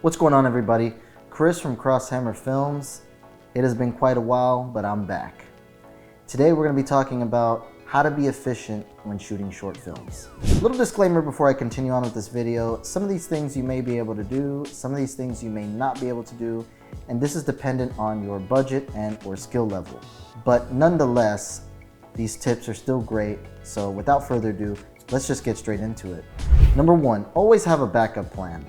What's going on, everybody? Chris from Crosshammer Films. It has been quite a while, but I'm back. Today we're going to be talking about how to be efficient when shooting short films. Little disclaimer before I continue on with this video. Some of these things you may be able to do, some of these things you may not be able to do, and this is dependent on your budget and or skill level. But nonetheless, these tips are still great, so without further ado, let's just get straight into it. Number one, always have a backup plan.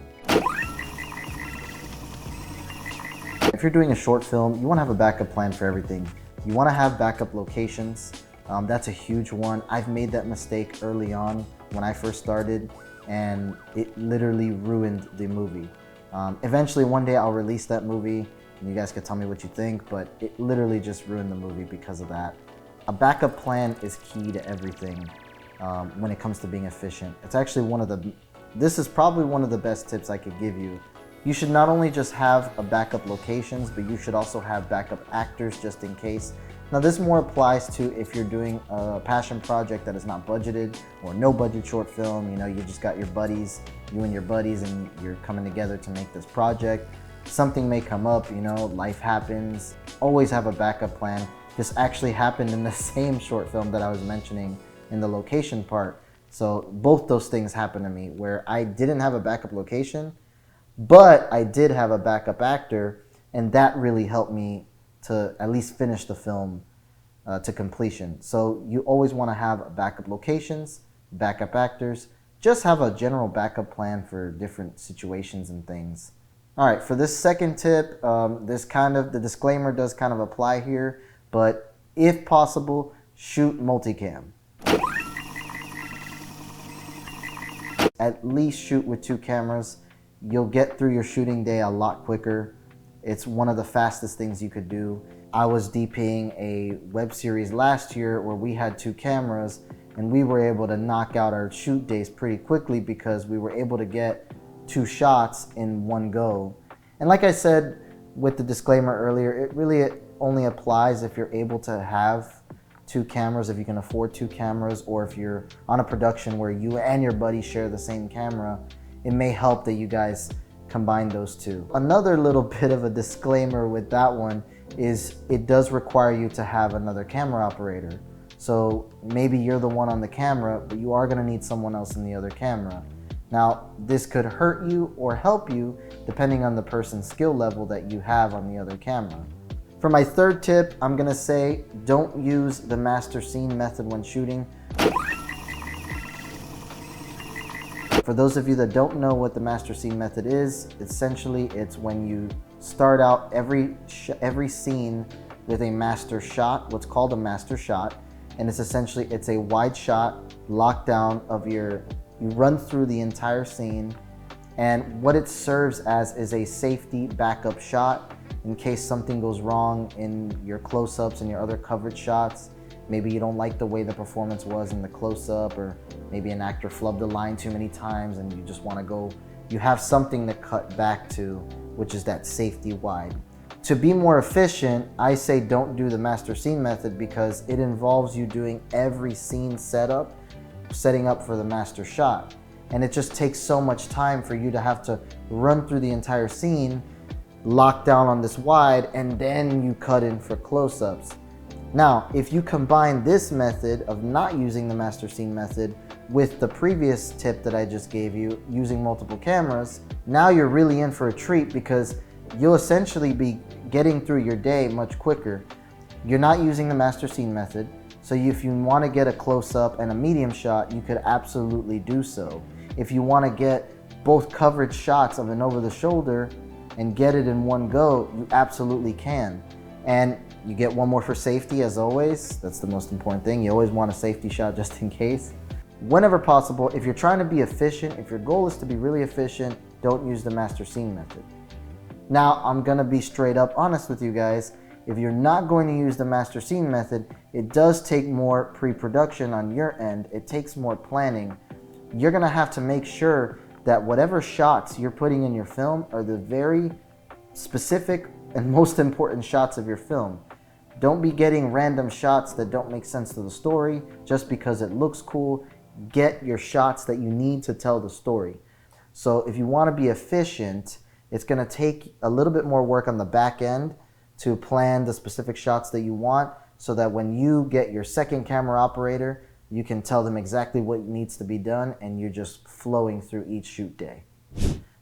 If you're doing a short film, you want to have a backup plan for everything. You want to have backup locations. That's a huge one. I've made that mistake early on when I first started, and it literally ruined the movie. Eventually, one day I'll release that movie, and you guys can tell me what you think, but it literally just ruined the movie because of that. A backup plan is key to everything when it comes to being efficient. It's actually this is probably one of the best tips I could give you. You should not only just have a backup locations, but you should also have backup actors just in case. Now this more applies to if you're doing a passion project that is not budgeted or no budget short film. You know, you just got your buddies, you and your buddies, and you're coming together to make this project. Something may come up, you know, life happens. Always have a backup plan. This actually happened in the same short film that I was mentioning in the location part. So both those things happened to me where I didn't have a backup location, but I did have a backup actor, and that really helped me to at least finish the film to completion. So you always want to have backup locations, backup actors, just have a general backup plan for different situations and things. All right, for this second tip, the disclaimer does kind of apply here, but if possible, shoot multicam. At least shoot with 2 cameras. You'll get through your shooting day a lot quicker. It's one of the fastest things you could do. I was DPing a web series last year where we had 2 cameras, and we were able to knock out our shoot days pretty quickly because we were able to get 2 shots in one go. And like I said with the disclaimer earlier, it really only applies if you're able to have 2 cameras, if you can afford 2 cameras, or if you're on a production where you and your buddy share the same camera. It may help that you guys combine those 2. Another little bit of a disclaimer with that one is it does require you to have another camera operator. So maybe you're the one on the camera, but you are going to need someone else in the other camera. Now, this could hurt you or help you depending on the person's skill level that you have on the other camera. For my third tip, I'm going to say don't use the master scene method when shooting. For those of you that don't know what the master scene method is, essentially it's when you start out every scene with a master shot, what's called a master shot, and it's essentially a wide shot lockdown of you run through the entire scene, and what it serves as is a safety backup shot in case something goes wrong in your close-ups and your other coverage shots. Maybe you don't like the way the performance was in the close-up, or maybe an actor flubbed a line too many times and you just want to go, you have something to cut back to, which is that safety wide. To be more efficient, I say don't do the master scene method because it involves you doing every scene setting up for the master shot. And it just takes so much time for you to have to run through the entire scene, lock down on this wide, and then you cut in for close-ups. Now, if you combine this method of not using the master scene method with the previous tip that I just gave you, using multiple cameras, now you're really in for a treat because you'll essentially be getting through your day much quicker. You're not using the master scene method, so if you want to get a close-up and a medium shot, you could absolutely do so. If you want to get both coverage shots of an over-the-shoulder and get it in one go, you absolutely can. And you get one more for safety, as always. That's the most important thing. You always want a safety shot just in case. Whenever possible, if you're trying to be efficient, if your goal is to be really efficient, don't use the master scene method. Now, I'm gonna be straight up honest with you guys. If you're not going to use the master scene method, it does take more pre-production on your end. It takes more planning. You're gonna have to make sure that whatever shots you're putting in your film are the very specific and most important shots of your film. Don't be getting random shots that don't make sense to the story just because it looks cool. Get your shots that you need to tell the story. So if you want to be efficient, It's gonna take a little bit more work on the back end to plan the specific shots that you want, so that when you get your second camera operator, you can tell them exactly what needs to be done and you're just flowing through each shoot day.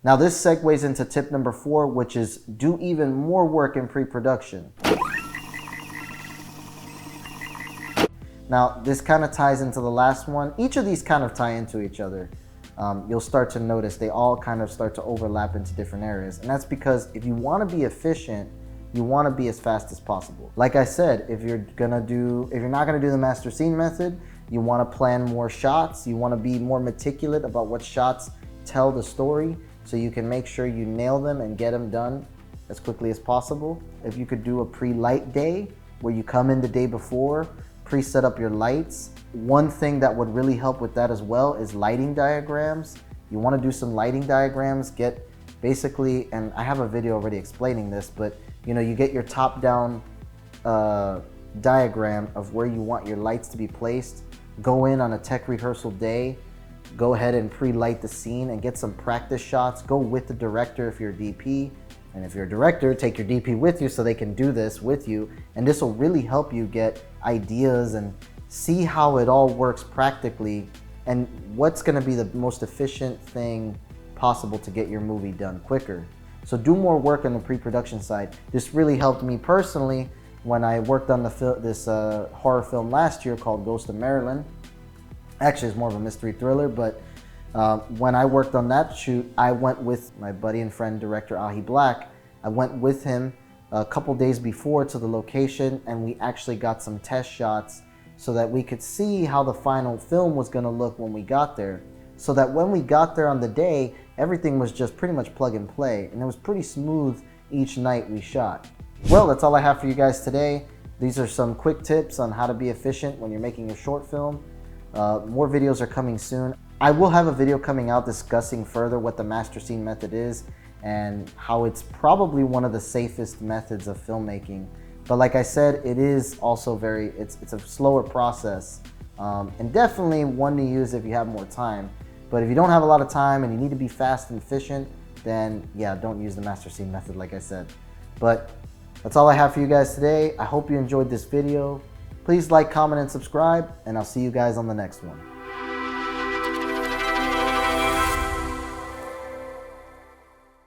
Now this segues into tip number 4, which is do even more work in pre-production. Now this kind of ties into the last one. Each of these kind of tie into each other. You'll start to notice they all kind of start to overlap into different areas. And that's because if you want to be efficient, you want to be as fast as possible. Like I said, if you're not gonna do the master scene method, you want to plan more shots. You want to be more meticulous about what shots tell the story, so you can make sure you nail them and get them done as quickly as possible. If you could do a pre-light day where you come in the day before, pre-set up your lights. One thing that would really help with that as well is lighting diagrams. You want to do some lighting diagrams, get basically, and I have a video already explaining this, but you get your top-down diagram of where you want your lights to be placed. Go in on a tech rehearsal day, go ahead and pre-light the scene and get some practice shots. Go with the director if you're a DP. And if you're a director, take your DP with you so they can do this with you. And this will really help you get ideas and see how it all works practically and what's gonna be the most efficient thing possible to get your movie done quicker. So do more work on the pre-production side. This really helped me personally when I worked on this horror film last year called Ghost of Maryland. Actually, it's more of a mystery thriller, but when I worked on that shoot, I went with my buddy and friend, director Ahi Black. I went with him a couple days before to the location, and we actually got some test shots so that we could see how the final film was gonna look when we got there. So that when we got there on the day, everything was just pretty much plug and play, and it was pretty smooth each night we shot. Well, that's all I have for you guys today. These are some quick tips on how to be efficient when you're making a short film. More videos are coming soon. I will have a video coming out discussing further what the master scene method is and how it's probably one of the safest methods of filmmaking. But like I said, it is also it's a slower process and definitely one to use if you have more time. But if you don't have a lot of time and you need to be fast and efficient, then yeah, don't use the master scene method like I said. But that's all I have for you guys today. I hope you enjoyed this video. Please like, comment, and subscribe, and I'll see you guys on the next one.